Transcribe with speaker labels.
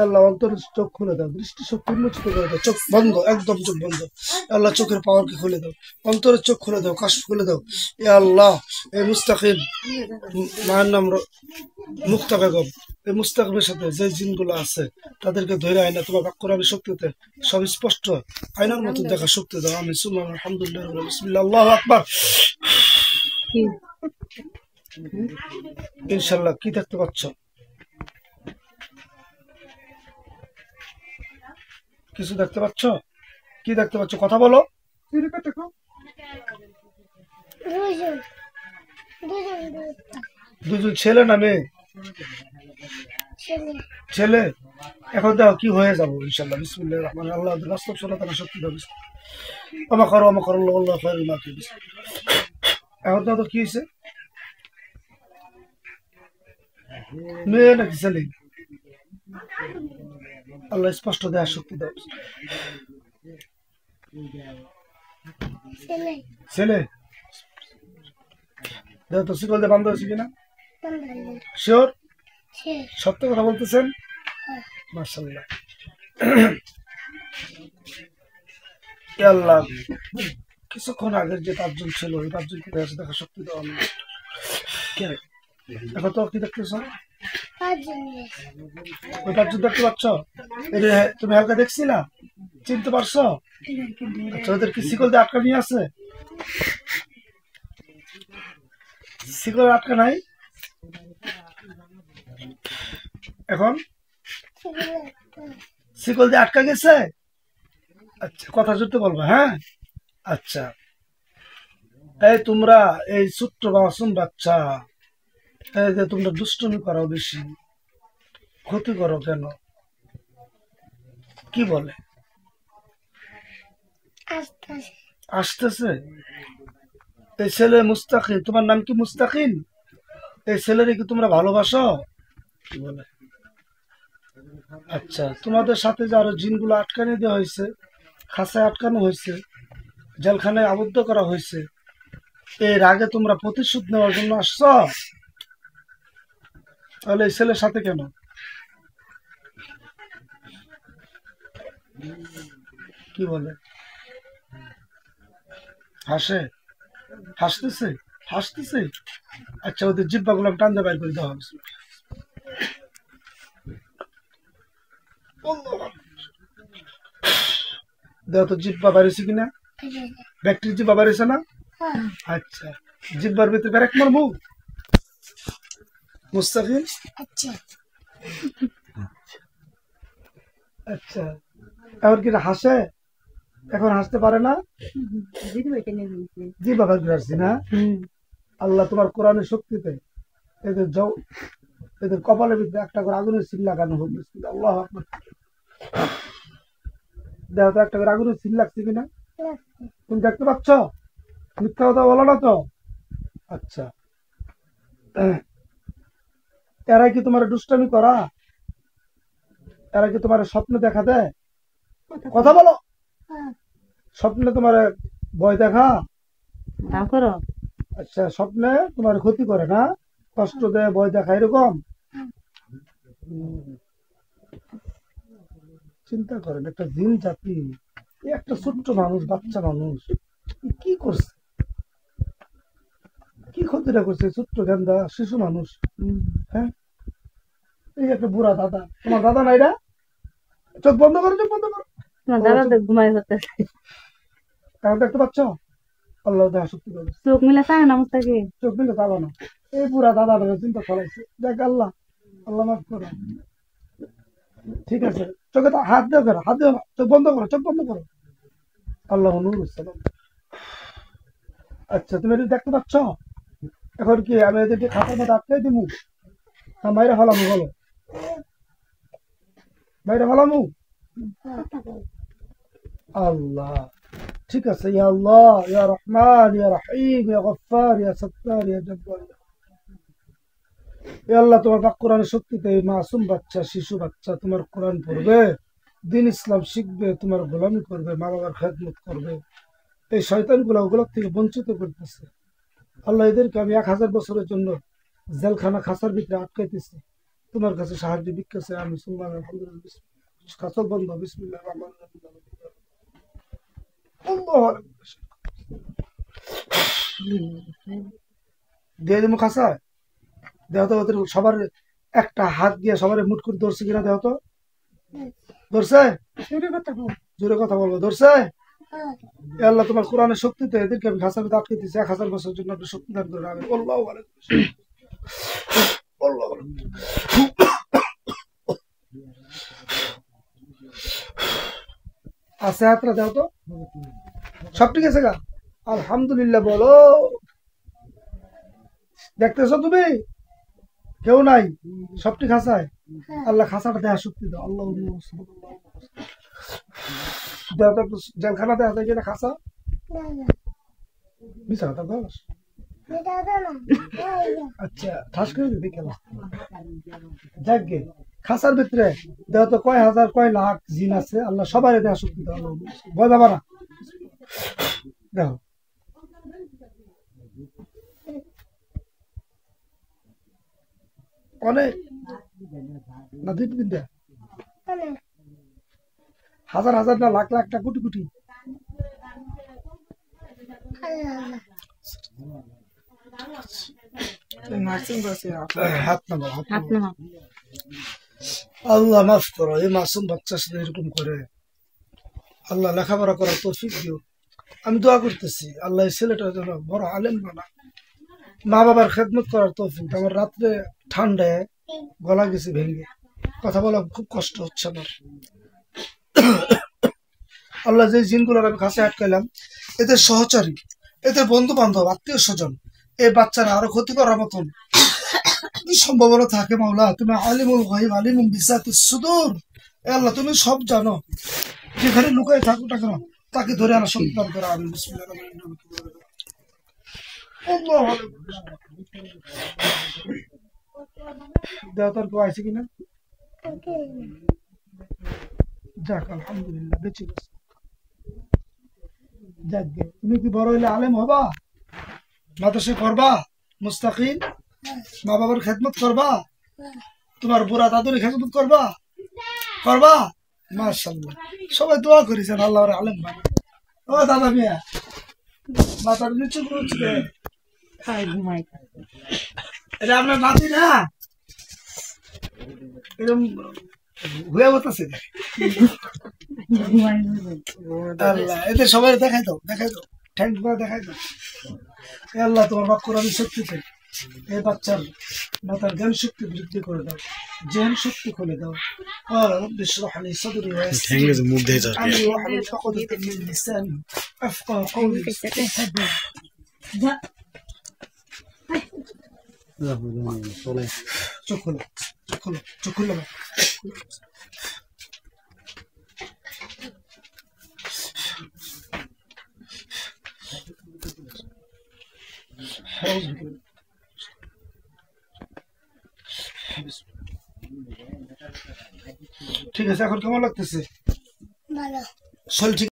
Speaker 1: আল্লাহ অন্তরের চোখ খুলে দাও, দৃষ্টি শক্তি উন্মোচিত করে দাও, চোখ বন্ধ, একদম চোখ বন্ধ। আল্লাহ চোখের পাওয়ারকে খুলে দাও, অন্তরের চোখ খুলে দাও, কাশ খুলে দাও। এ আল্লাহ, এই মুস্তাকিম মায়ের নাম মুক্তা বেগম, এই মুস্তাকিমের সাথে যে জিনগুলো আছে তাদেরকে ধরে আয়না তোমার কোরআনের শক্তিতে সব স্পষ্ট আয়নার মতো দেখা শক্তি দাও। আমি সুবহান আলহামদুলিল্লাহ বিসমিল্লাহ আল্লাহু আকবার। ইনশাআল্লাহ কি দেখতে পাচ্ছ? কিছু দেখতে পাচ্ছ? কি দেখতে পাচ্ছ? কথা বলো। দুজন ছেলে না মেয়ে? ছেলে। এখন দেখো কি হয়ে যাবো ইনশাআল্লাহ। বিসমিল্লাহির রহমানির রহিম। আল্লাহ বাস্তব সনাতন শক্তি দাও। আমা করো আল্লাহ খায়রুল মাকির। এখন তো কি হয়েছে? মেয়ে নাকি ছেলে? আল্লাহ স্পষ্ট দেওয়ার শক্তি দাও। ছেলে। দেখো তো শিকল দিয়ে বান্ধা হয়েছে কিনা? শিওর? সত্য কথা বলতেছেন? মাশাআল্লাহ। আল্লাহ কিছুক্ষণ আগের যে পাঁচজন ছিল ওই পাঁচজনকে দেখা শক্তি দাও। এখন তো কি দেখতেছ? ওই পাঁচজন দেখতে পাচ্ছ? তুমি হালকা দেখছিলা? চিনতে পারছো? আচ্ছা, ওদের কি শিকল দিয়ে আটকা নিয়ে আছে? শিকল আটকা নাই? এখন শিকল দিয়ে আটকা গেছে? আচ্ছা, কথা জুড়তে বলবো। হ্যাঁ, আচ্ছা। এই তোমরা এই ছোট্ট মাসুম বাচ্চা, এই যে তোমরা দুষ্টুমি করো, বেশি ক্ষতি করো কেন? কি বলে? আসতেছে। এই ছেলে মুস্তাকিম, তোমার নাম কি মুস্তাকিম? এই ছেলেরে কি তোমরা ভালোবাসো? কি বলে? আচ্ছা, তোমাদের সাথে যে আরো জিনগুলো আটকানো দেওয়া হয়েছে, খাঁচায় আটকানো হয়েছে, জেলখানায় আবদ্ধ করা হয়েছে, এর আগে তোমরা প্রতিশোধ নেওয়ার জন্য আসছ? তাহলে এই ছেলের সাথে কেন? কি বলে? হাসে? হাসতেছে? হাসতেছে? আচ্ছা, ওদের জিব্বা গুলো টান দিয়ে বাইর করে দেওয়া হবে। দেখো তো জিব্বা বাইরেছে কিনা? ব্যাকটেরিয়া জিব্বা বাইরেছে না? আচ্ছা, জিব্বার ভিতরে ব্যারেক মারবো মুস্তাকিম। আচ্ছা, এখন কি হাসে? এখন হাসতে পারে না? জিব্বা বাইর করে আসছি না? আল্লাহ তোমার কোরআনের শক্তিতে এদের কপালের ভিতরে একটা করে আগুনের সিল লাগানো হোক। আল্লাহ আকবার। দেখো তো একটা করে আগুনের সিল লাগছে কিনা? তুমি দেখতে পাচ্ছ? মিথ্যা কথা বলো না তো? আচ্ছা, এরা কি তোমার দুষ্টামি করা? এরা কি তোমার স্বপ্ন দেখা দেয়? কথা বলো। স্বপ্নে তোমার ভয় দেখা? আচ্ছা, স্বপ্নে তোমার ক্ষতি করে না? কষ্ট দেয়, ভয় দেখা, এরকম? চিন্তা করেন, একটা জিন জাতি, একটা ছোট্ট মানুষ, বাচ্চা মানুষ কি করছে? কি ক্ষতিটা করছে? ছোট্ট গেন্দা শিশু মানুষ। হ্যাঁ, এই একটা বুড়া দাদা। তোমার দাদা নাই? চোখ বন্ধ করো, চোখ বন্ধ করো। এখন দেখতে পাচ্ছ? আল্লাহ দেখা শক্তি করে। চোখ মিলে চায় না মুস্তাকি, চোখ মিলে চাবো না। এই পুরা দাদা চিন্তা ফলাইছে। দেখ আল্লাহ, আল্লাহ মাফ করো। ঠিক আছে, চোখে তো হাত দেও করো, হাত দেও না, চোখ বন্ধ করো, চোখ বন্ধ করো। আল্লাহ নূর সালাম। আচ্ছা, তুমি এটা দেখতে পাচ্ছ? এখন কি আমি এদেরকে খাতার মধ্যে আটকাই দিব না বাইরে ফেলামু? বলো, বাইরে ফেলামু? আল্লাহ ঠিক আছে। ইয়া আল্লাহ, ইয়া রহমান, ইয়া রহিম, ইয়া গফফার, ইয়া সত্তার, ইয়া জব্বার। এ আল্লাহ তোমার পাক কোরআনের শক্তিতে এই মাসুম বাচ্চা শিশু বাচ্চা তোমার কোরআন পড়বে, দিন ইসলাম শিখবে, তোমার গোলামি করবে, মা বাবার খেদমত করবে। এই শয়তানগুলো ওগুলোর থেকে বঞ্চিত করতেছে। আল্লাহ এদেরকে আমি 1000 বছরের জন্য জেলখানা খাঁচার ভিতরে আটকাইতেছি, তোমার কাছে সাহায্য ভিক্ষাছে। আমি সুবহান আলহামদুলিল্লাহ খাঁচা বন্ধ বিসমিল্লাহ রহমান দিয়ে দেবো খাঁচা। দেহ তো ওদের সবার একটা হাত দিয়ে সবার মুট করে ধরছে কিনা দেহ তো ধরছে, জোরে কথা বলবো, ধরছে। এ আল্লাহ তোমার কোরআনের শক্তিতে এদেরকে আমি খাঁচার ভিতরে আটকাইতেছি 1000 বছরের জন্য আপনি শক্তি দান করেন। আমি আল্লাহু আকবার আল্লাহু আকবার। আছে হাতটা দাও তো, সব ঠিক আছে গা? আলহামদুলিল্লাহ বলো। দেখতেছো তুমি কেউ নাই, সব ঠিক খাঁচায়। আল্লাহ খাঁচাটা দেওয়া শক্তি দাও। আল্লাহ দেওয়া তো জেলখানা দেওয়া যায় কিনা খাঁচা বিচার দশ। আচ্ছা ঠাস করে দিবি কেন? যাকগে খাঁচার ভিতরে দেহ তো কয় হাজার কয় লাখ জিন আছে, আল্লাহ সবাই দেওয়া শক্তি দাও। আল্লাহ ভয় পাবা না, দেখো অনেক না, দুই তিনটা হাজার হাজার না লাখ লাখটা কোটি কোটি। হাত নামাও, হাত নামাও। আল্লাহ মাফ করো, এই মাসুম বাচ্চার সাথে এরকম করে আল্লাহ লেখাপড়া করার তৌফিক দিও। আমি দোয়া করতেছি আল্লাহ এই ছেলেটা যেন বড় আলেম বানা, মা বাবার খেদমত করার তৌফিক। আমার রাত্রে ঠান্ডায় গলা গেছে ভেঙে, কথা বলা খুব কষ্ট হচ্ছে আমার। আল্লাহ যে জিনগুলোর আমি কাছে আটকাইলাম, এদের সহচারী, এদের বন্ধু বান্ধব, আত্মীয় স্বজন, এই বাচ্চারা আরো ক্ষতি করার মতন সম্ভাবনা থাকে। মাওলা তুমি আলিমুল গায়ব আলিমুল বিসাতিস সুদূর। এ আল্লাহ তুমি সব জানো, যেখানে লুকায় থাকুক না কেন তাকে ধরে আনা শক্তি দান করো। আমি বিসমিল্লাহির রহমানির রহিম। আল্লাহু আকবার। দেওতার কেউ আছে কিনা? যাক আলহামদুলিল্লাহ বেঁচে গেছে। যাকগে তুমি কি বড় হইলে আলেম হবা, মাদ্রাসা করবা, মুস্তাকিম মা বাবার খেদমত করবা, তোমার বুড়া দাদুর খেদমত করবা, করবা? মাশাআল্লাহ, সবাই দোয়া করেছেন আল্লাহর আলেম বানা। ও দাদা মিয়া মাথার নিচু করছে, এটা আপনার নাতি না এরকম হয়ে বলতেছে। আল্লাহ এদের সবাই দেখাই দাও, দেখাই দাও, থ্যাংক করে দেখাই দাও। আল্লাহ তোমার বাক্য আমি শক্তিতে এই বাচ্চার মাথার জ্ঞান শক্তি বৃদ্ধি করে দাও, জ্ঞান শক্তি খুলে দাও। رب اشرح لي صدري ويسر لي امري واحلل عقدة من لساني افقهوا قولي চোখ খোলো, চোখ খোলো, চোখ খুলে দাও। ঠিক আছে, এখন কেমন লাগতেছে? শরীর ঠিক